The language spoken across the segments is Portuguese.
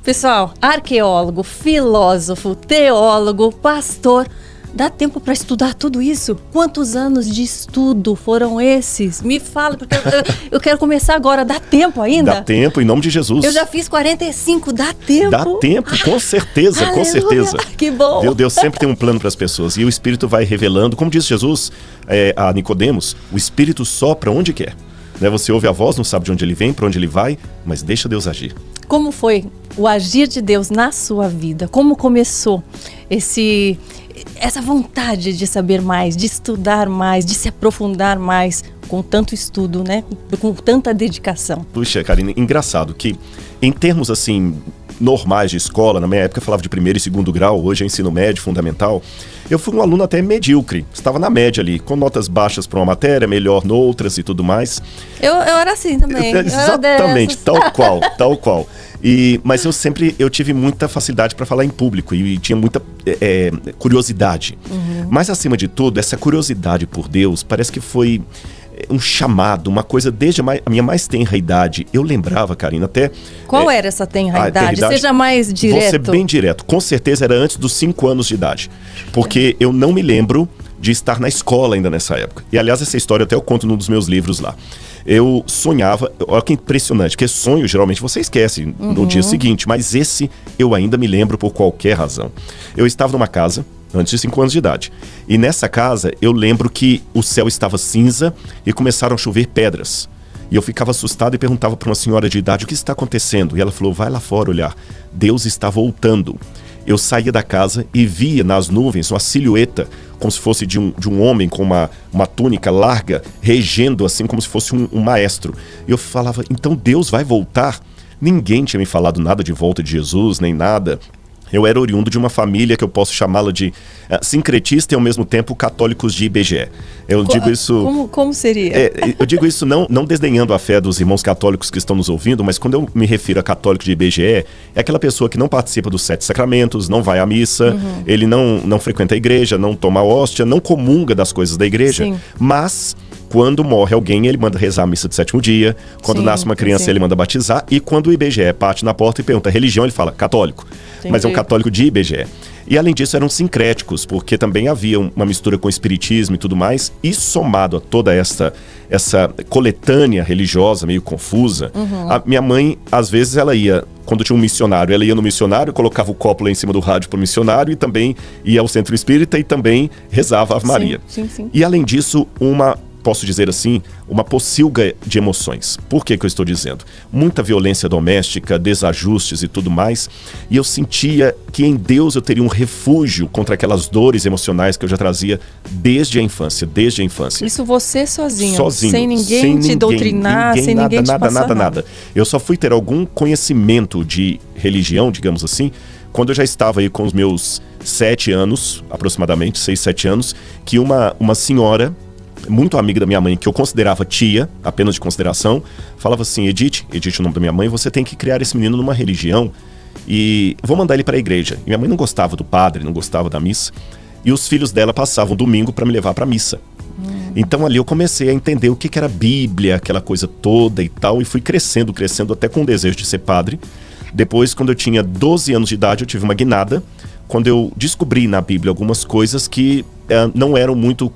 Pessoal, arqueólogo, filósofo, teólogo, pastor, dá tempo para estudar tudo isso? Quantos anos de estudo foram esses? Me fala, porque eu quero começar agora. Dá tempo ainda? Dá tempo, em nome de Jesus. Eu já fiz 45, dá tempo? Dá tempo, com certeza, com certeza. Que bom. Deus sempre tem um plano para as pessoas. E o Espírito vai revelando, como diz Jesus a Nicodemos, o Espírito sopra onde quer. Você ouve a voz, não sabe de onde ele vem, para onde ele vai, mas deixa Deus agir. Como foi o agir de Deus na sua vida? Como começou essa vontade de saber mais, de estudar mais, de se aprofundar mais, com tanto estudo, né? Com tanta dedicação? Puxa, Karine, engraçado que em termos assim normais de escola, na minha época eu falava de primeiro e segundo grau, hoje é ensino médio, fundamental, eu fui um aluno até medíocre, estava na média ali, com notas baixas para uma matéria, melhor noutras e tudo mais. Eu era assim também. Exatamente, tal qual. Mas eu tive muita facilidade para falar em público e tinha muita curiosidade. Uhum. Mas acima de tudo, essa curiosidade por Deus parece que foi um chamado, uma coisa desde a minha mais tenra idade. Eu lembrava, Karina, até... Qual era essa tenra idade? Seja mais direto. Vou ser bem direto. Com certeza era antes dos 5 anos de idade. Porque eu não me lembro de estar na escola ainda nessa época. E, aliás, essa história até eu conto num dos meus livros lá. Eu sonhava... Olha que impressionante, porque sonho, geralmente, você esquece no dia seguinte. Mas esse eu ainda me lembro por qualquer razão. Eu estava numa casa... antes de 5 anos de idade. E nessa casa, eu lembro que o céu estava cinza e começaram a chover pedras. E eu ficava assustado e perguntava para uma senhora de idade, o que está acontecendo? E ela falou, vai lá fora olhar. Deus está voltando. Eu saía da casa e via nas nuvens uma silhueta, como se fosse de um homem com uma túnica larga, regendo assim, como se fosse um maestro. E eu falava, então Deus vai voltar? Ninguém tinha me falado nada de volta de Jesus, nem nada. Eu era oriundo de uma família que eu posso chamá-la de sincretista e ao mesmo tempo católicos de IBGE. Eu digo isso... Como seria? Eu digo isso não desdenhando a fé dos irmãos católicos que estão nos ouvindo, mas quando eu me refiro a católico de IBGE, é aquela pessoa que não participa dos 7 sacramentos, não vai à missa, ele não frequenta a igreja, não toma hóstia, não comunga das coisas da igreja, sim, mas... quando morre alguém, ele manda rezar a missa de 7º dia. Quando nasce uma criança, ele manda batizar. E quando o IBGE bate na porta e pergunta religião, ele fala católico. Entendi. Mas é um católico de IBGE. E além disso, eram sincréticos, porque também havia uma mistura com o espiritismo e tudo mais. E somado a toda essa coletânea religiosa meio confusa, a minha mãe, às vezes, ela ia... quando tinha um missionário, ela ia no missionário, colocava o copo lá em cima do rádio pro missionário e também ia ao centro espírita e também rezava a Ave Maria. Sim. E além disso, posso dizer assim, uma pocilga de emoções. Por que eu estou dizendo? Muita violência doméstica, desajustes e tudo mais. E eu sentia que em Deus eu teria um refúgio contra aquelas dores emocionais que eu já trazia desde a infância. Isso você sozinho. Sem ninguém te doutrinar, sem ninguém te passar nada. Eu só fui ter algum conhecimento de religião, digamos assim, quando eu já estava aí com os meus 7 anos, aproximadamente, 6, 7 anos, que uma senhora... muito amiga da minha mãe, que eu considerava tia, apenas de consideração, falava assim, Edith, o nome da minha mãe, você tem que criar esse menino numa religião e vou mandar ele para a igreja. E minha mãe não gostava do padre, não gostava da missa, e os filhos dela passavam domingo para me levar para a missa. Então ali eu comecei a entender o que era Bíblia, aquela coisa toda e tal, e fui crescendo até com o desejo de ser padre. Depois, quando eu tinha 12 anos de idade, eu tive uma guinada, quando eu descobri na Bíblia algumas coisas que não eram muito...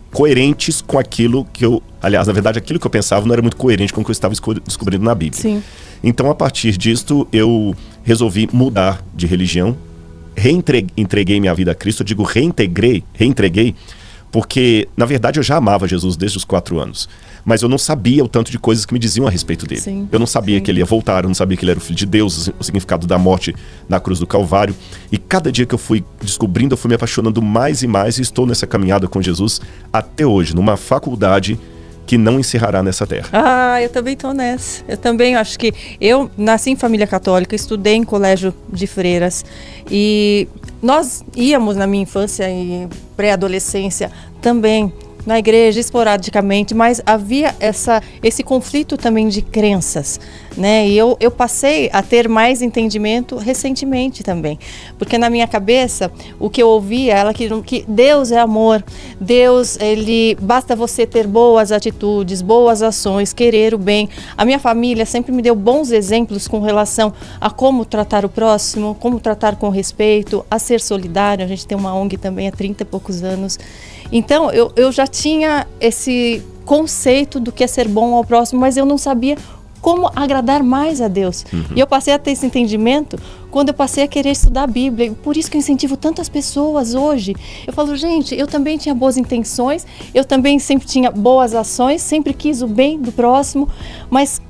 coerentes com aquilo que eu... aliás, na verdade, aquilo que eu pensava não era muito coerente com o que eu estava descobrindo na Bíblia. Sim. Então, a partir disto, eu resolvi mudar de religião, entreguei minha vida a Cristo. Eu digo reentreguei, porque, na verdade, eu já amava Jesus desde os 4 anos. Mas eu não sabia o tanto de coisas que me diziam a respeito dele. Sim, eu não sabia que ele ia voltar, eu não sabia que ele era o Filho de Deus, o significado da morte na cruz do Calvário. E cada dia que eu fui descobrindo, eu fui me apaixonando mais e mais, e estou nessa caminhada com Jesus até hoje, numa faculdade que não encerrará nessa terra. Eu também estou nessa. Eu também acho que... eu nasci em família católica, estudei em colégio de freiras, e nós íamos na minha infância e pré-adolescência também na igreja esporadicamente, mas havia esse conflito também de crenças. né? E eu passei a ter mais entendimento recentemente também, porque na minha cabeça o que eu ouvia era que Deus é amor, Deus, basta você ter boas atitudes, boas ações, querer o bem. A minha família sempre me deu bons exemplos com relação a como tratar o próximo, como tratar com respeito, a ser solidário. A gente tem uma ONG também há 30 e poucos anos. Então eu já tinha esse conceito do que é ser bom ao próximo, mas eu não sabia como agradar mais a Deus. E eu passei a ter esse entendimento quando eu passei a querer estudar a Bíblia. Por isso que eu incentivo tantas pessoas hoje. Eu falo, gente, eu também tinha boas intenções, eu também sempre tinha boas ações, sempre quis o bem do próximo, mas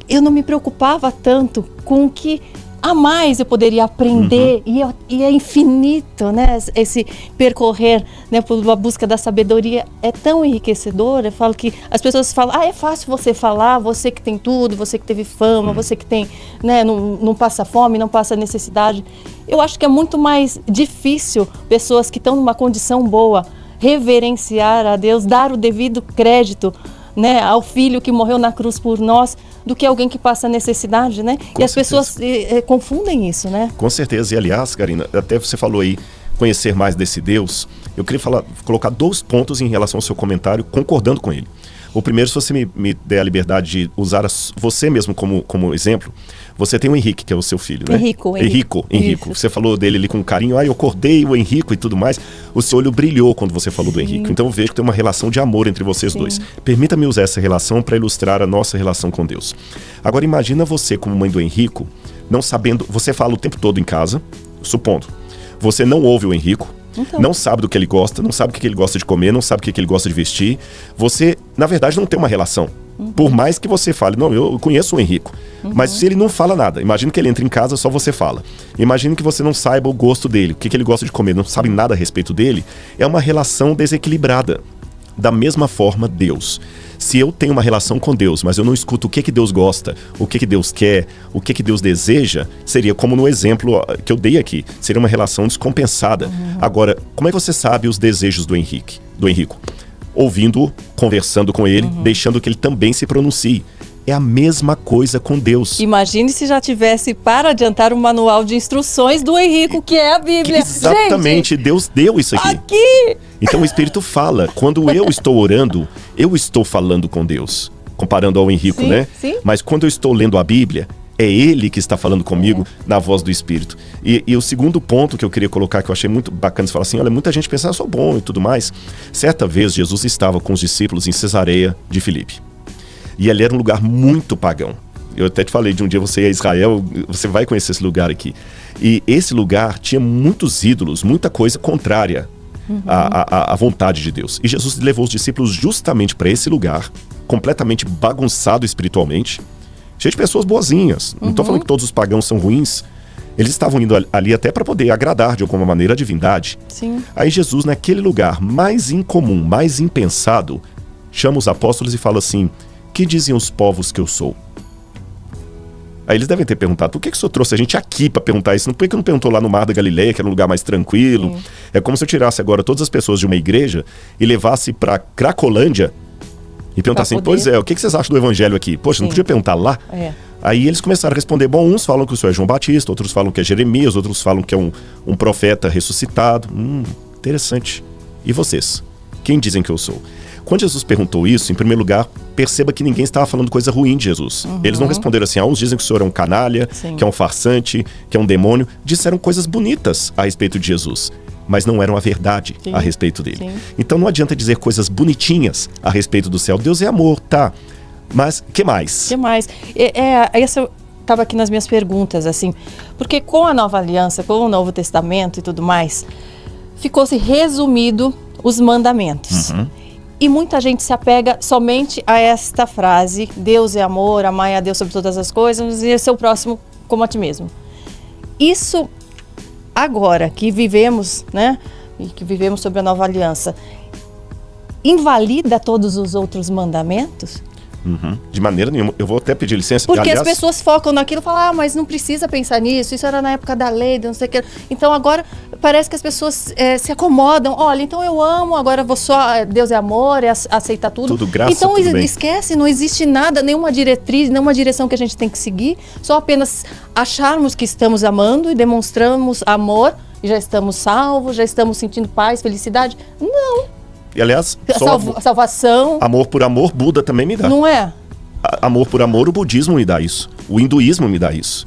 eu não me preocupava tanto com o que a mais eu poderia aprender, e é infinito, né? Esse percorrer, né, pela busca da sabedoria é tão enriquecedor. Eu falo que as pessoas falam, é fácil você falar, você que tem tudo, você que teve fama, você que tem, né, não passa fome, não passa necessidade. Eu acho que é muito mais difícil pessoas que estão numa condição boa reverenciar a Deus, dar o devido crédito, né, ao Filho que morreu na cruz por nós, do que alguém que passa necessidade, né? Com e as certeza. pessoas confundem isso, né? Com certeza. E aliás, Karina, até você falou aí, conhecer mais desse Deus, eu queria colocar 2 pontos em relação ao seu comentário, concordando com ele. O primeiro, se você me der a liberdade de usar você mesmo como exemplo, você tem o Henrique, que é o seu filho, né? Henrico. Você falou dele ali com carinho, eu acordei o Henrico e tudo mais. O seu olho brilhou quando você falou do Henrico. Então eu vejo que tem uma relação de amor entre vocês dois. Permita-me usar essa relação para ilustrar a nossa relação com Deus. Agora imagina você como mãe do Henrico, não sabendo, você fala o tempo todo em casa, supondo, você não ouve o Henrico, não sabe do que ele gosta, não sabe o que ele gosta de comer, não sabe o que ele gosta de vestir. Você, na verdade, não tem uma relação. Por mais que você fale, não, eu conheço o Henrico. Mas se ele não fala nada, imagina que ele entra em casa, só você fala. Imagina que você não saiba o gosto dele, o que ele gosta de comer, não sabe nada a respeito dele. É uma relação desequilibrada. Da mesma forma, Deus. Se eu tenho uma relação com Deus, mas eu não escuto o que Deus gosta, o que Deus quer, o que Deus deseja, seria como no exemplo que eu dei aqui. Seria uma relação descompensada. Agora, como é que você sabe os desejos do Henrico? Ouvindo-o, conversando com ele, deixando que ele também se pronuncie. É a mesma coisa com Deus. Imagine se já tivesse para adiantar o manual de instruções do Henrico, que é a Bíblia. Exatamente, gente, Deus deu isso aqui. Então o Espírito fala. Quando eu estou orando, eu estou falando com Deus. Comparando ao Henrico, né? Sim. Mas quando eu estou lendo a Bíblia, é Ele que está falando comigo na voz do Espírito. E o segundo ponto que eu queria colocar, que eu achei muito bacana, você fala assim, olha, muita gente pensa, eu sou bom e tudo mais. Certa vez, Jesus estava com os discípulos em Cesareia de Filipe. E ali era um lugar muito pagão. Eu até te falei, de um dia você ir a Israel, você vai conhecer esse lugar aqui. E esse lugar tinha muitos ídolos, muita coisa contrária à vontade de Deus. E Jesus levou os discípulos justamente para esse lugar, completamente bagunçado espiritualmente, cheio de pessoas boazinhas. Não estou falando que todos os pagãos são ruins. Eles estavam indo ali até para poder agradar de alguma maneira a divindade. Sim. Aí Jesus, naquele lugar mais incomum, mais impensado, chama os apóstolos e fala assim, que dizem os povos que eu sou? Aí eles devem ter perguntado, por que o senhor trouxe a gente aqui para perguntar isso? Por que não perguntou lá no Mar da Galileia, que era um lugar mais tranquilo? É como se eu tirasse agora todas as pessoas de uma igreja e levasse para Cracolândia e perguntasse assim, pois é, o que vocês acham do evangelho aqui? Poxa, não podia perguntar lá? Aí eles começaram a responder, bom, uns falam que o senhor é João Batista, outros falam que é Jeremias, outros falam que é um profeta ressuscitado. Interessante. E vocês? Quem dizem que eu sou? Quando Jesus perguntou isso, em primeiro lugar, perceba que ninguém estava falando coisa ruim de Jesus. Eles não responderam assim, uns dizem que o senhor é um canalha, que é um farsante, que é um demônio. Disseram coisas bonitas a respeito de Jesus, mas não eram a verdade a respeito dele. Então não adianta dizer coisas bonitinhas a respeito do céu. Deus é amor, tá? Mas que mais? Que mais? Essa estava aqui nas minhas perguntas, assim, porque com a Nova Aliança, com o Novo Testamento e tudo mais, ficou-se resumido os mandamentos. E muita gente se apega somente a esta frase, Deus é amor, amai a Deus sobre todas as coisas e seu próximo como a ti mesmo. Isso, agora que vivemos, né, e que vivemos sobre a Nova Aliança, invalida todos os outros mandamentos? De maneira nenhuma. Eu vou até pedir licença. Porque as pessoas focam naquilo e falam, mas não precisa pensar nisso, isso era na época da lei, não sei o que. Então agora parece que as pessoas se acomodam. Olha, então eu amo, agora vou só, Deus é amor, aceitar tudo. Tudo graça, então tudo bem. Esquece, não existe nada, nenhuma diretriz, nenhuma direção que a gente tem que seguir, só apenas acharmos que estamos amando e demonstramos amor, e já estamos salvos, já estamos sentindo paz, felicidade. Não. E aliás, salvação. Amor por amor, Buda também me dá. Não é? Amor por amor, o budismo me dá isso. O hinduísmo me dá isso.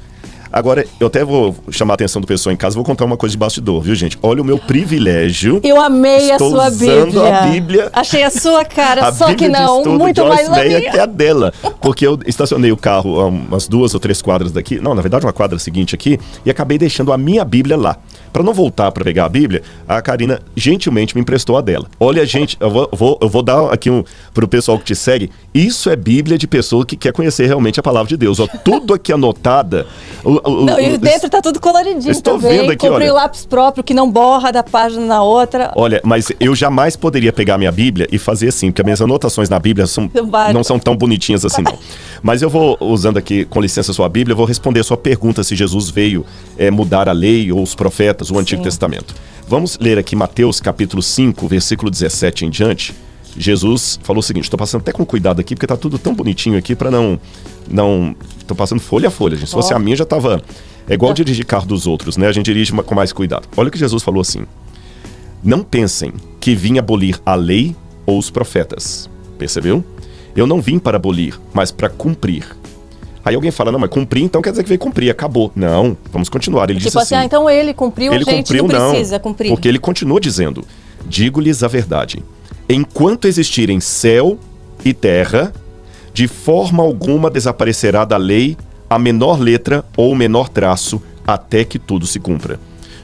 Agora, eu até vou chamar a atenção do pessoal em casa, vou contar uma coisa de bastidor, viu, gente? Olha o meu privilégio. Eu amei a sua Bíblia. Estou usando a Bíblia. Achei a sua cara, só Bíblia que não, muito mais a minha. Que é a dela. Porque eu estacionei o carro a umas 2 ou 3 quadras daqui, não, na verdade uma quadra seguinte aqui, e acabei deixando a minha Bíblia lá. Para não voltar para pegar a Bíblia, a Karina gentilmente me emprestou a dela. Olha, gente, eu vou dar aqui pro pessoal que te segue. Isso é Bíblia de pessoa que quer conhecer realmente a palavra de Deus. Ó, tudo aqui anotada. Não, e dentro tá tudo coloridinho. Estou também. Vendo aqui, comprei o lápis próprio que não borra da página na outra. Olha, mas eu jamais poderia pegar minha Bíblia e fazer assim, porque as minhas anotações na Bíblia não são tão bonitinhas assim, não. Mas eu vou, usando aqui, com licença, sua Bíblia, eu vou responder a sua pergunta se Jesus veio mudar a lei ou os profetas, o Antigo Testamento. Vamos ler aqui Mateus capítulo 5, versículo 17 em diante. Jesus falou o seguinte, estou passando até com cuidado aqui, porque tá tudo tão bonitinho aqui para não... Tô passando folha a folha, gente. Se fosse a minha, já tava... É igual dirigir carro dos outros, né? A gente dirige com mais cuidado. Olha o que Jesus falou assim. Não pensem que vim abolir a lei ou os profetas. Percebeu? Eu não vim para abolir, mas para cumprir. Aí alguém fala, não, mas cumprir, então quer dizer que veio cumprir, acabou. Não, vamos continuar. Ele disse assim... então ele cumpriu, a gente não precisa cumprir. Porque ele continua dizendo, digo-lhes a verdade. Enquanto existirem céu e terra, de forma alguma desaparecerá da lei a menor letra ou o menor traço, até que tudo se cumpra.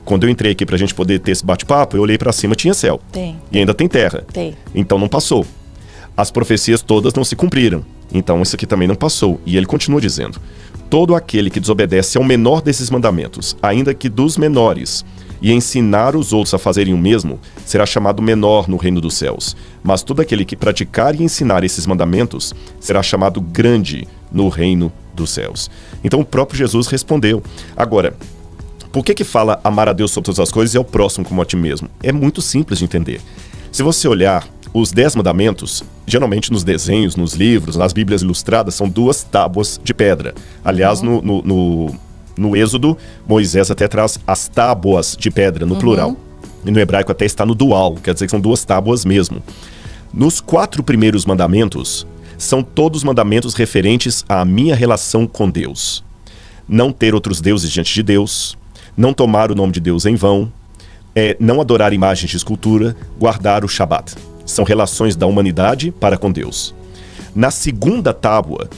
Quando eu entrei aqui pra gente poder ter esse bate-papo, eu olhei pra cima, tinha céu. Tem. E ainda tem terra. Tem. Então não passou. As profecias todas não se cumpriram. Então isso aqui também não passou. E ele continua dizendo, todo aquele que desobedece ao menor desses mandamentos, ainda que dos menores, e ensinar os outros a fazerem o mesmo, será chamado menor no reino dos céus. Mas todo aquele que praticar e ensinar esses mandamentos, será chamado grande no reino dos céus. Então o próprio Jesus respondeu. Agora, por que fala amar a Deus sobre todas as coisas e ao próximo como a ti mesmo? É muito simples de entender. Se você olhar os 10 mandamentos, geralmente nos desenhos, nos livros, nas Bíblias ilustradas, são 2 tábuas de pedra. Aliás, no Êxodo, Moisés até traz as tábuas de pedra, no plural. E no hebraico até está no dual, quer dizer que são 2 tábuas mesmo. Nos 4 primeiros mandamentos, são todos mandamentos referentes à minha relação com Deus. Não ter outros deuses diante de Deus, não tomar o nome de Deus em vão, não adorar imagens de escultura, guardar o Shabat. São relações da humanidade para com Deus. Na segunda tábua,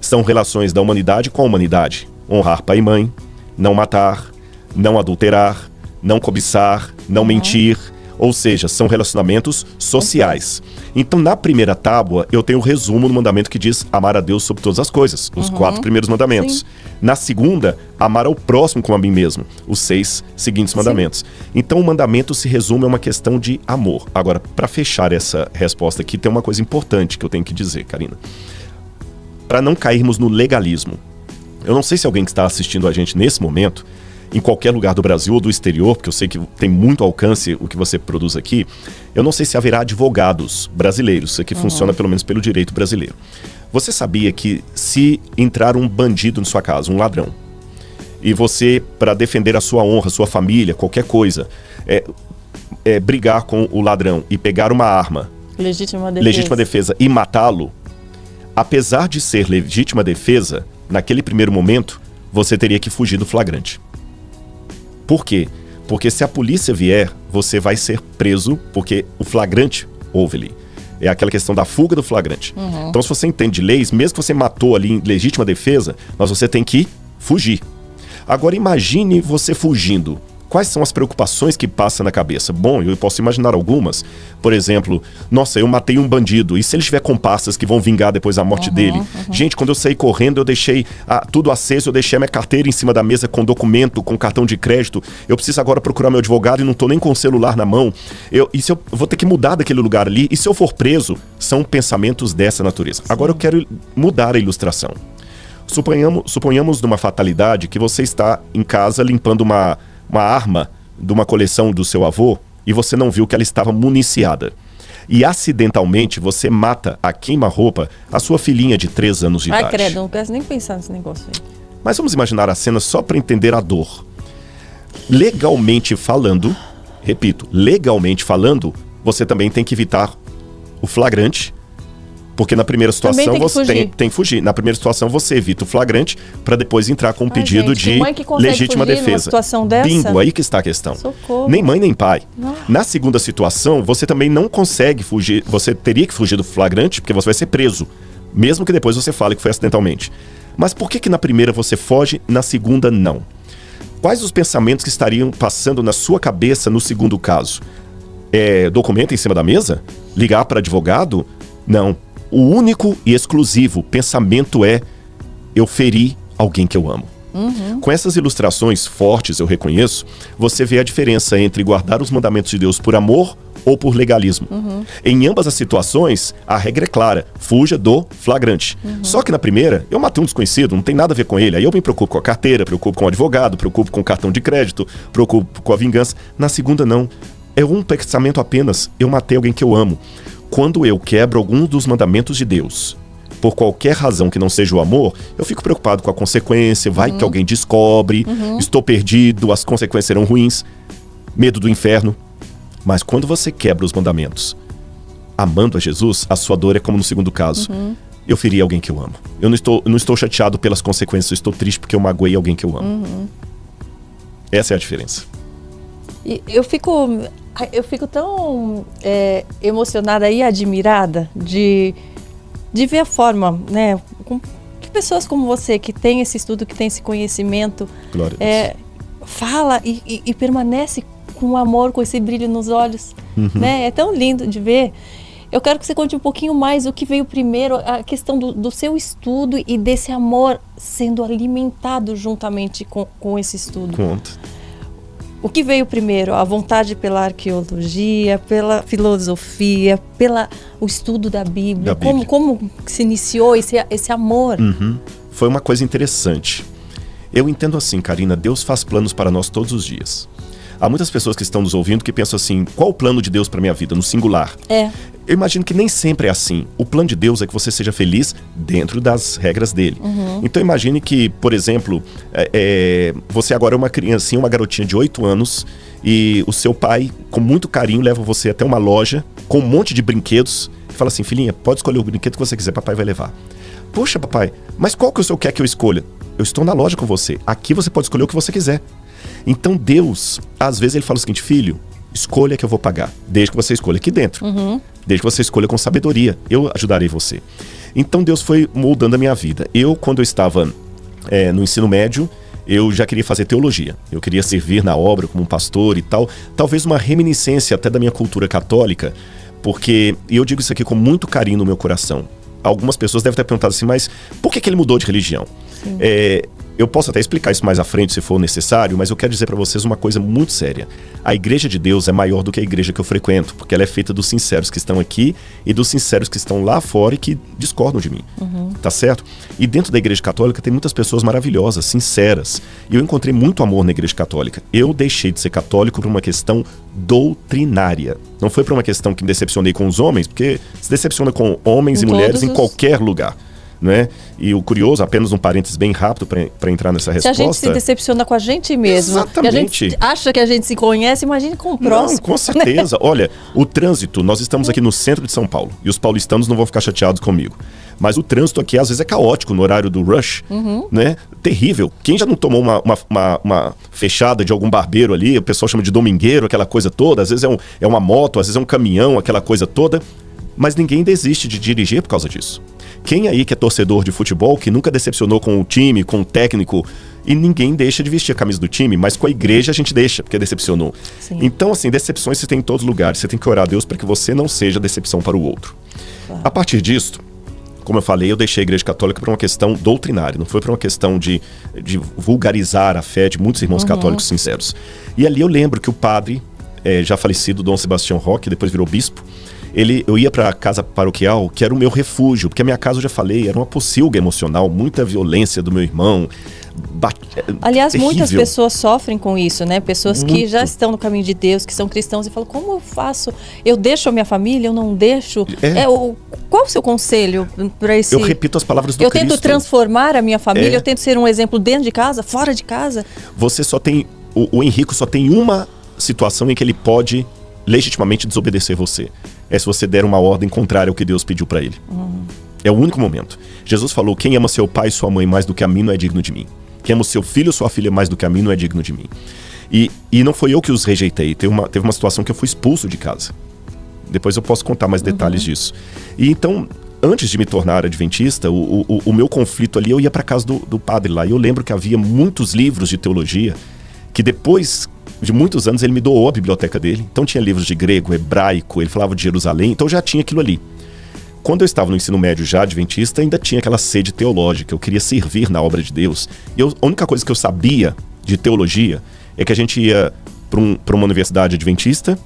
são relações da humanidade com a humanidade. Honrar pai e mãe, não matar, não adulterar, não cobiçar, não mentir. Ou seja, são relacionamentos sociais. Então, na primeira tábua, eu tenho o resumo do mandamento que diz amar a Deus sobre todas as coisas. Os 4 primeiros mandamentos. Sim. Na segunda, amar ao próximo como a mim mesmo. Os 6 seguintes mandamentos. Então, o mandamento se resume a uma questão de amor. Agora, para fechar essa resposta aqui, tem uma coisa importante que eu tenho que dizer, Karina. Para não cairmos no legalismo. Eu não sei se alguém que está assistindo a gente nesse momento, em qualquer lugar do Brasil ou do exterior, porque eu sei que tem muito alcance o que você produz aqui, eu não sei se haverá advogados brasileiros. Isso aqui funciona pelo menos pelo direito brasileiro. Você sabia que se entrar um bandido na sua casa, um ladrão, e você, para defender a sua honra, a sua família, qualquer coisa, brigar com o ladrão e pegar uma arma, legítima defesa, e matá-lo, apesar de ser legítima defesa, naquele primeiro momento, você teria que fugir do flagrante. Por quê? Porque se a polícia vier, você vai ser preso, porque o flagrante houve ali. É aquela questão da fuga do flagrante. Então, se você entende de leis, mesmo que você matou ali em legítima defesa, mas você tem que fugir. Agora, imagine você fugindo Quais são as preocupações que passam na cabeça? Bom, eu posso imaginar algumas. Por exemplo, nossa, eu matei um bandido. E se ele tiver comparsas que vão vingar depois da morte dele? Gente, quando eu saí correndo, eu deixei tudo aceso, eu deixei a minha carteira em cima da mesa com documento, com cartão de crédito. Eu preciso agora procurar meu advogado e não estou nem com o celular na mão. E se eu vou ter que mudar daquele lugar ali? E se eu for preso? São pensamentos dessa natureza. Sim. Agora eu quero mudar a ilustração. Suponhamos numa fatalidade que você está em casa limpando uma arma de uma coleção do seu avô e você não viu que ela estava municiada. E acidentalmente você mata a queima-roupa a sua filhinha de 3 anos de idade. Ai, credo, não quero nem pensar nesse negócio aí. Mas vamos imaginar a cena só para entender a dor. Legalmente falando, repito, legalmente falando, você também tem que evitar o flagrante. Porque na primeira situação você tem que fugir. Na primeira situação você evita o flagrante para depois entrar com um pedido de legítima defesa. Situação dessa? Bingo, aí que está a questão. Socorro. Nem mãe nem pai. Não. Na segunda situação, você também não consegue fugir. Você teria que fugir do flagrante porque você vai ser preso. Mesmo que depois você fale que foi acidentalmente. Mas por que na primeira você foge e na segunda não? Quais os pensamentos que estariam passando na sua cabeça no segundo caso? Documento em cima da mesa? Ligar para advogado? Não. O único e exclusivo pensamento é: eu feri alguém que eu amo. Com essas ilustrações fortes, eu reconheço, você vê a diferença entre guardar os mandamentos de Deus por amor ou por legalismo. Em ambas as situações, a regra é clara: fuja do flagrante. Só que na primeira, eu matei um desconhecido, não tem nada a ver com ele. Aí eu me preocupo com a carteira, preocupo com o advogado, preocupo com o cartão de crédito, preocupo com a vingança. Na segunda, não. É um pensamento apenas: eu matei alguém que eu amo. Quando eu quebro algum dos mandamentos de Deus, por qualquer razão que não seja o amor, eu fico preocupado com a consequência, vai que alguém descobre, estou perdido, as consequências serão ruins, medo do inferno. Mas quando você quebra os mandamentos, amando a Jesus, a sua dor é como no segundo caso. Eu feri alguém que eu amo. Eu não estou chateado pelas consequências, eu estou triste porque eu magoei alguém que eu amo. Essa é a diferença. E eu fico tão emocionada e admirada de ver a forma, né, que pessoas como você, que tem esse estudo, que tem esse conhecimento, fala e permanece com amor, com esse brilho nos olhos. Né? É tão lindo de ver. Eu quero que você conte um pouquinho mais o que veio primeiro, a questão do seu estudo e desse amor sendo alimentado juntamente com esse estudo. Conta. O que veio primeiro? A vontade pela arqueologia, pela filosofia, o estudo da Bíblia? Como se iniciou esse amor? Foi uma coisa interessante. Eu entendo assim, Karina, Deus faz planos para nós todos os dias. Há muitas pessoas que estão nos ouvindo que pensam assim: qual o plano de Deus para minha vida? No singular. Eu imagino que nem sempre é assim. O plano de Deus é que você seja feliz dentro das regras dele. Então imagine que, por exemplo, você agora é uma criancinha, uma garotinha de 8 anos, e o seu pai, com muito carinho, leva você até uma loja com um monte de brinquedos e fala assim: filhinha, pode escolher o brinquedo que você quiser, papai vai levar. Poxa, papai, mas qual que o senhor quer que eu escolha? Eu estou na loja com você. Aqui você pode escolher o que você quiser. Então Deus, às vezes ele fala o seguinte: filho, escolha que eu vou pagar, desde que você escolha aqui dentro, desde que você escolha com sabedoria, eu ajudarei você. Então Deus foi moldando a minha vida. Quando eu estava no ensino médio, eu já queria fazer teologia, eu queria servir na obra como um pastor e tal, talvez uma reminiscência até da minha cultura católica, porque, e eu digo isso aqui com muito carinho no meu coração, algumas pessoas devem ter perguntado assim: mas por que ele mudou de religião? Eu posso até explicar isso mais à frente se for necessário, mas eu quero dizer para vocês uma coisa muito séria. A igreja de Deus é maior do que a igreja que eu frequento, porque ela é feita dos sinceros que estão aqui e dos sinceros que estão lá fora e que discordam de mim. Tá certo? E dentro da igreja católica tem muitas pessoas maravilhosas, sinceras. E eu encontrei muito amor na igreja católica. Eu deixei de ser católico por uma questão doutrinária. Não foi por uma questão que me decepcionei com os homens, porque se decepciona com homens e mulheres em qualquer lugar. Né? E o curioso, apenas um parênteses bem rápido para entrar nessa resposta. Se a gente se decepciona com a gente mesmo, exatamente. Que a gente acha que a gente se conhece, imagine com o próximo. Não, com certeza. Olha, o trânsito, nós estamos aqui no centro de São Paulo e os paulistanos não vão ficar chateados comigo. Mas o trânsito aqui às vezes é caótico no horário do rush, né? Terrível. Quem já não tomou uma fechada de algum barbeiro ali, o pessoal chama de domingueiro, aquela coisa toda, às vezes é uma moto, às vezes é um caminhão, aquela coisa toda. Mas ninguém desiste de dirigir por causa disso. Quem aí que é torcedor de futebol, que nunca decepcionou com o time, com o técnico, e ninguém deixa de vestir a camisa do time, mas com a igreja a gente deixa, porque decepcionou. Sim. Então, assim, decepções você tem em todos os lugares. Você tem que orar a Deus para que você não seja decepção para o outro. Claro. A partir disso, como eu falei, eu deixei a Igreja Católica por uma questão doutrinária, não foi por uma questão de vulgarizar a fé de muitos irmãos católicos sinceros. E ali eu lembro que o padre, já falecido, Dom Sebastião Roque, depois virou bispo, eu ia para a casa paroquial, que era o meu refúgio, porque a minha casa, eu já falei, era uma pocilga emocional, muita violência do meu irmão. Aliás, terrível. Muitas pessoas sofrem com isso, né? Pessoas que Muito. já estão no caminho de Deus, que são cristãos e falam, como eu faço? Eu deixo a minha família, eu não deixo? Qual o seu conselho para esse... Eu repito as palavras do Cristo. Eu tento transformar a minha família, eu tento ser um exemplo dentro de casa, fora de casa. Você só tem... O Henrico só tem uma situação em que ele pode legitimamente desobedecer você. É se você der uma ordem contrária ao que Deus pediu para ele. É o único momento. Jesus falou, quem ama seu pai e sua mãe mais do que a mim não é digno de mim. Quem ama o seu filho ou sua filha mais do que a mim não é digno de mim. E não foi eu que os rejeitei. Teve uma situação que eu fui expulso de casa. Depois eu posso contar mais detalhes disso. E então, antes de me tornar adventista, o meu conflito ali, eu ia para casa do padre lá. E eu lembro que havia muitos livros de teologia que depois de muitos anos ele me doou a biblioteca dele. Então tinha livros de grego, hebraico, ele falava de Jerusalém, então já tinha aquilo ali. Quando eu estava no ensino médio já adventista, ainda tinha aquela sede teológica, eu queria servir na obra de Deus. E a única coisa que eu sabia de teologia é que a gente ia para uma universidade adventista,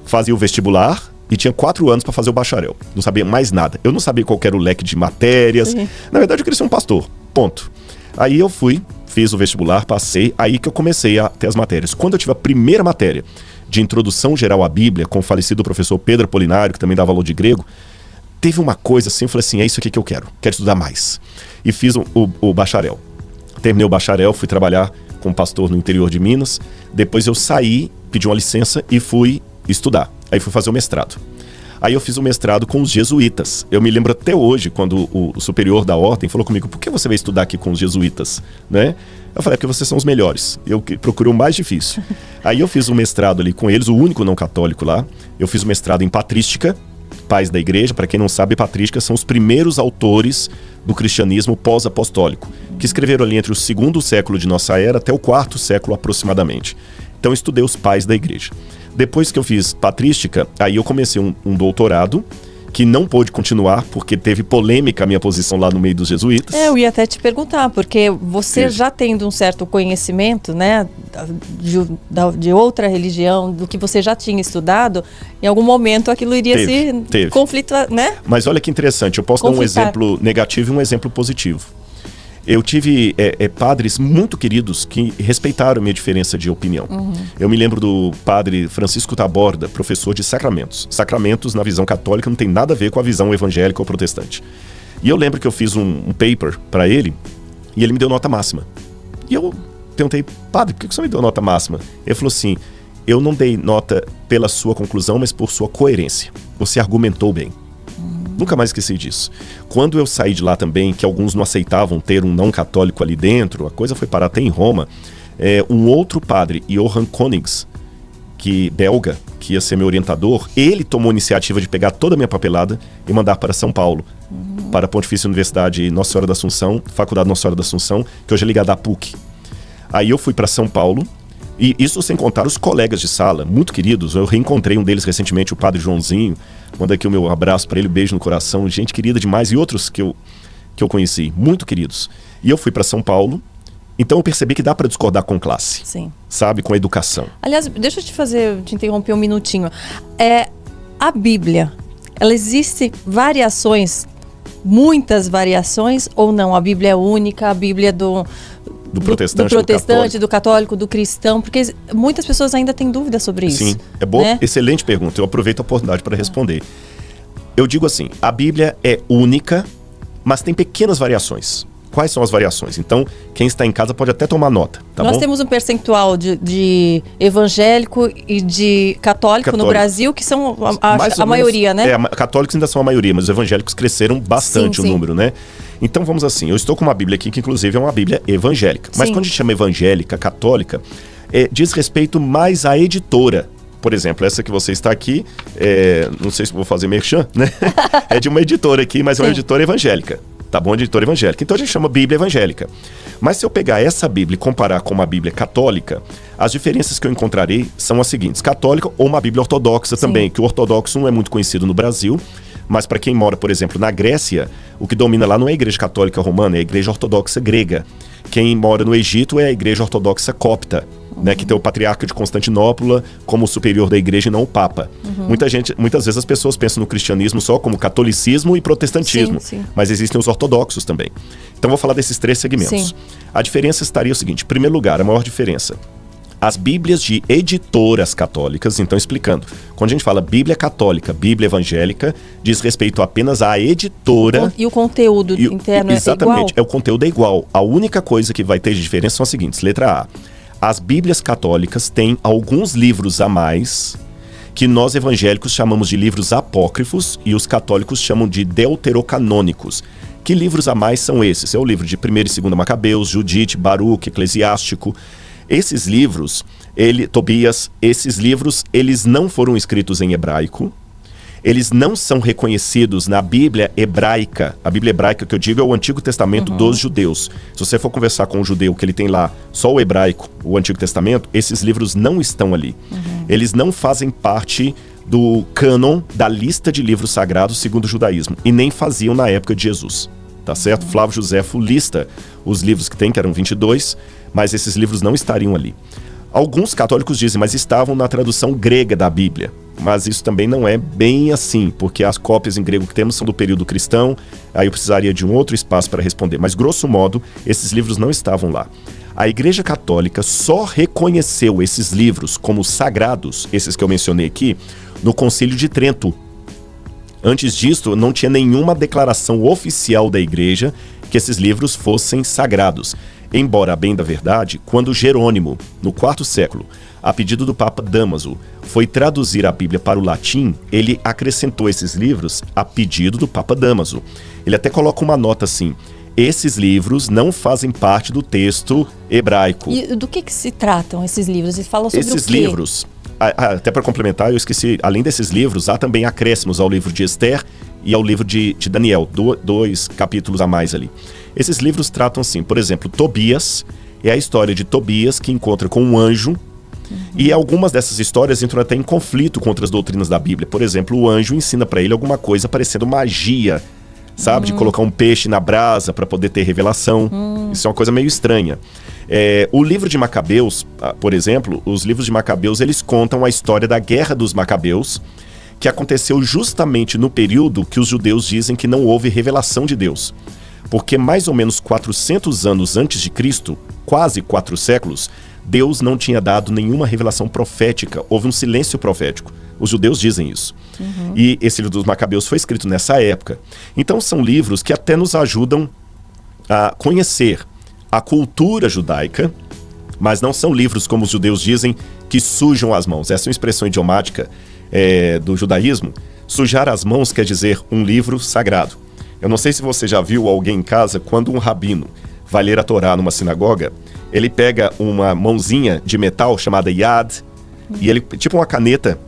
fazia o vestibular e tinha 4 anos para fazer o bacharel. Não sabia mais nada. Eu não sabia qual era o leque de matérias. Sim. Na verdade, eu queria ser um pastor. Ponto. Aí eu fui, fiz o vestibular, passei, aí que eu comecei a ter as matérias. Quando eu tive a primeira matéria de introdução geral à Bíblia, com o falecido professor Pedro Apolinário, que também dava aula de grego, teve uma coisa assim, eu falei assim, é isso aqui que eu quero estudar mais. E fiz o bacharel. Terminei o bacharel, fui trabalhar com um pastor no interior de Minas, depois eu saí, pedi uma licença e fui estudar. Aí fui fazer o mestrado. Aí eu fiz o mestrado com os jesuítas. Eu me lembro até hoje, quando o superior da ordem falou comigo, por que você vai estudar aqui com os jesuítas? Né? Eu falei, porque vocês são os melhores. Eu procurei o mais difícil. Aí eu fiz o mestrado ali com eles, o único não católico lá. Eu fiz o mestrado em patrística, pais da igreja. Para quem não sabe, patrística são os primeiros autores do cristianismo pós-apostólico, que escreveram ali entre o 2º século de nossa era até o 4º século aproximadamente. Então eu estudei os pais da igreja. Depois que eu fiz patrística, aí eu comecei um doutorado, que não pôde continuar, porque teve polêmica a minha posição lá no meio dos jesuítas. Eu ia até te perguntar, porque você já tendo um certo conhecimento, né, de outra religião, do que você já tinha estudado, em algum momento aquilo iria se conflitar, né? Mas olha que interessante, eu posso dar um exemplo negativo e um exemplo positivo. Eu tive padres muito queridos que respeitaram a minha diferença de opinião. Eu me lembro do padre Francisco Taborda, professor de sacramentos. Sacramentos, na visão católica, não tem nada a ver com a visão evangélica ou protestante. E eu lembro que eu fiz um paper para ele e ele me deu nota máxima. E eu perguntei, padre, por que você me deu nota máxima? Ele falou assim, eu não dei nota pela sua conclusão, mas por sua coerência. Você argumentou bem. Nunca mais esqueci disso. Quando eu saí de lá também, que alguns não aceitavam ter um não católico ali dentro, a coisa foi parar até em Roma, um outro padre, Johan Konings, belga, que ia ser meu orientador, ele tomou a iniciativa de pegar toda a minha papelada e mandar para São Paulo, para a Pontifícia Universidade Nossa Senhora da Assunção, Faculdade Nossa Senhora da Assunção, que hoje é ligada à PUC. Aí eu fui para São Paulo, e isso sem contar os colegas de sala, muito queridos. Eu reencontrei um deles recentemente, o padre Joãozinho. Manda aqui o meu abraço para ele, beijo no coração. Gente querida demais. E outros que eu conheci, muito queridos. E eu fui para São Paulo. Então eu percebi que dá para discordar com classe. Sim. Sabe? Com a educação. Aliás, deixa eu te interromper um minutinho. A Bíblia, ela existe variações, muitas variações ou não? A Bíblia é única, a Bíblia do protestante, do católico, do cristão, porque muitas pessoas ainda têm dúvidas sobre isso. Sim, é boa, né? Excelente pergunta, eu aproveito a oportunidade para responder. Eu digo assim, a Bíblia é única, mas tem pequenas variações. Quais são as variações? Então, quem está em casa pode até tomar nota, tá Nós bom? temos um percentual de evangélico e de católico no Brasil, que são a maioria, né? Católicos ainda são a maioria, mas os evangélicos cresceram bastante o número, né? Então, vamos assim, eu estou com uma Bíblia aqui, que inclusive é uma Bíblia evangélica. Mas quando a gente chama evangélica, católica, diz respeito mais à editora Por exemplo, essa que você está aqui, não sei se vou fazer merchan, né? É de uma editora aqui, mas é uma editora evangélica. Tá bom? Editora evangélica. Então a gente chama Bíblia evangélica. Mas se eu pegar essa Bíblia e comparar com uma Bíblia católica, as diferenças que eu encontrarei são as seguintes. Católica ou uma Bíblia ortodoxa também, que o ortodoxo não é muito conhecido no Brasil, mas para quem mora, por exemplo, na Grécia, o que domina lá não é a Igreja Católica Romana, é a Igreja Ortodoxa Grega. Quem mora no Egito é a Igreja Ortodoxa Copta, né, que tem o Patriarca de Constantinopla como superior da Igreja e não o Papa. Muitas vezes as pessoas pensam no cristianismo só como catolicismo e protestantismo, mas existem os ortodoxos também. Então vou falar desses 3 segmentos. A diferença estaria o seguinte: em primeiro lugar, a maior diferença. As Bíblias de editoras católicas, então explicando, quando a gente fala Bíblia católica, Bíblia evangélica, diz respeito apenas à editora. E o conteúdo interno exatamente, é igual? O conteúdo é igual. A única coisa que vai ter de diferença são as seguintes. Letra A. As Bíblias católicas têm alguns livros a mais, que nós evangélicos chamamos de livros apócrifos e os católicos chamam de deuterocanônicos. Que livros a mais são esses? É o livro de 1º e 2º Macabeus, Judite, Baruque, Eclesiástico. Esses livros, Tobias, esses livros, eles não foram escritos em hebraico, eles não são reconhecidos na Bíblia hebraica. A Bíblia hebraica que eu digo é o Antigo Testamento dos judeus. Se você for conversar com um judeu que ele tem lá só o hebraico, o Antigo Testamento, esses livros não estão ali. Eles não fazem parte do cânon, da lista de livros sagrados segundo o judaísmo, e nem faziam na época de Jesus. Tá certo? Flávio Josefo lista os livros que tem, que eram 22, mas esses livros não estariam ali. Alguns católicos dizem, mas estavam na tradução grega da Bíblia. Mas isso também não é bem assim, porque as cópias em grego que temos são do período cristão, aí eu precisaria de um outro espaço para responder. Mas, grosso modo, esses livros não estavam lá. A Igreja Católica só reconheceu esses livros como sagrados, esses que eu mencionei aqui, no Concílio de Trento. Antes disso, não tinha nenhuma declaração oficial da Igreja que esses livros fossem sagrados. Embora, a bem da verdade, quando Jerônimo, no IV século, a pedido do Papa Dámaso, foi traduzir a Bíblia para o latim, ele acrescentou esses livros a pedido do Papa Dámaso. Ele até coloca uma nota assim: esses livros não fazem parte do texto hebraico. E do que se tratam esses livros? Eles falam sobre esses o quê? Livros, até para complementar, eu esqueci, além desses livros, há também acréscimos ao livro de Esther e ao livro de Daniel, 2 capítulos a mais ali. Esses livros tratam assim, por exemplo, Tobias é a história de Tobias que encontra com um anjo, e algumas dessas histórias entram até em conflito com outras doutrinas da Bíblia. Por exemplo, o anjo ensina para ele alguma coisa parecendo magia, sabe? De colocar um peixe na brasa para poder ter revelação. Isso é uma coisa meio estranha. O livro de Macabeus, por exemplo, os livros de Macabeus, eles contam a história da Guerra dos Macabeus, que aconteceu justamente no período que os judeus dizem que não houve revelação de Deus. Porque mais ou menos 400 anos antes de Cristo, quase 4 séculos, Deus não tinha dado nenhuma revelação profética. Houve um silêncio profético. Os judeus dizem isso. E esse livro dos Macabeus foi escrito nessa época. Então são livros que até nos ajudam a conhecer a cultura judaica, mas não são livros, como os judeus dizem, que sujam as mãos. Essa é uma expressão idiomática do judaísmo. Sujar as mãos quer dizer um livro sagrado. Eu não sei se você já viu alguém em casa, quando um rabino vai ler a Torá numa sinagoga, ele pega uma mãozinha de metal chamada yad, e ele, tipo uma caneta,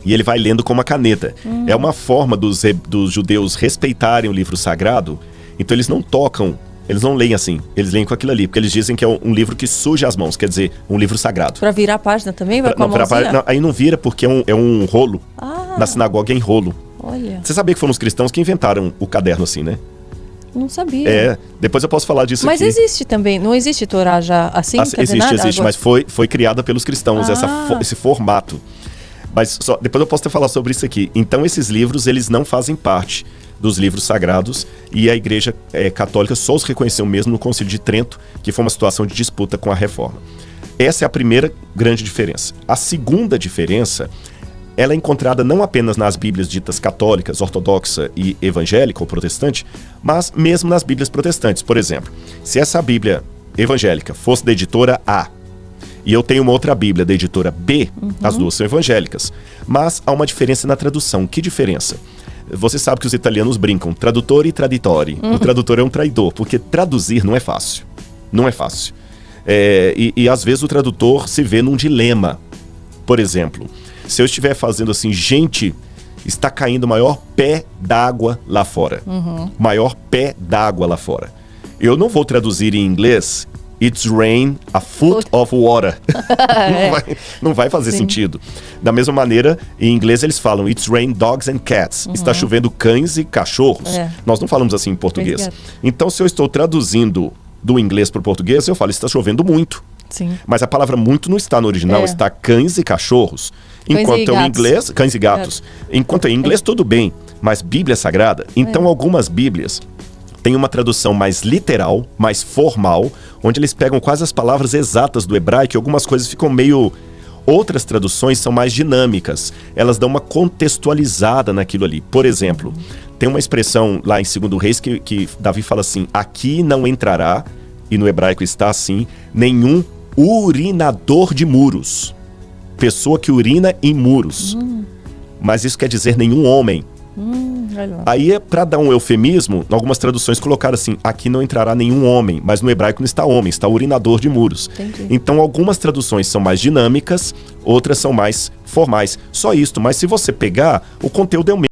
e ele vai lendo com uma caneta. É uma forma dos judeus respeitarem o livro sagrado, então eles não tocam, eles não leem assim, eles leem com aquilo ali, porque eles dizem que é um livro que suja as mãos, quer dizer, um livro sagrado. Para virar a página também? Vai com a mãozinha? Aí não vira porque é um rolo. Na sinagoga é em rolo. Olha. Você sabia que foram os cristãos que inventaram o caderno assim, né? Não sabia. Depois eu posso falar disso aqui. Mas existe também, não existe Torá já assim? Existe, mas foi criada pelos cristãos, esse formato. Mas depois eu posso te falar sobre isso aqui. Então esses livros, eles não fazem parte dos livros sagrados, e a Igreja Católica só os reconheceu mesmo no Concílio de Trento, que foi uma situação de disputa com a Reforma. Essa é a primeira grande diferença. A segunda diferença, ela é encontrada não apenas nas Bíblias ditas católicas, ortodoxa e evangélica ou protestante, mas mesmo nas Bíblias protestantes. Por exemplo, se essa Bíblia evangélica fosse da editora A, e eu tenho uma outra Bíblia da editora B, as duas são evangélicas, mas há uma diferença na tradução. Que diferença? Você sabe que os italianos brincam, traduttore e traditori. O tradutor é um traidor, porque traduzir não é fácil. Não é fácil. E às vezes o tradutor se vê num dilema. Por exemplo, Se eu estiver fazendo assim, gente, está caindo o maior pé d'água lá fora. Maior pé d'água lá fora. Eu não vou traduzir em inglês It's rain a foot of water. Não vai fazer sentido. Da mesma maneira, em inglês eles falam It's rain dogs and cats. Está chovendo cães e cachorros. Nós não falamos assim em português. Então, se eu estou traduzindo do inglês para o português, eu falo, está chovendo muito. Sim. Mas a palavra muito não está no original, está cães e cachorros. Enquanto em inglês, cães e gatos. Enquanto em inglês, tudo bem, mas Bíblia é sagrada. Então, algumas Bíblias têm uma tradução mais literal, mais formal, onde eles pegam quase as palavras exatas do hebraico e algumas coisas ficam meio... Outras traduções são mais dinâmicas. Elas dão uma contextualizada naquilo ali. Por exemplo, tem uma expressão lá em 2 Reis que Davi fala assim, aqui não entrará, e no hebraico está assim, nenhum urinador de muros. Pessoa que urina em muros. Mas isso quer dizer nenhum homem. Aí é para dar um eufemismo, algumas traduções colocaram assim, aqui não entrará nenhum homem, mas no hebraico não está homem, está urinador de muros. Entendi. Então algumas traduções são mais dinâmicas, outras são mais formais. Só isto, mas se você pegar, o conteúdo é o mesmo.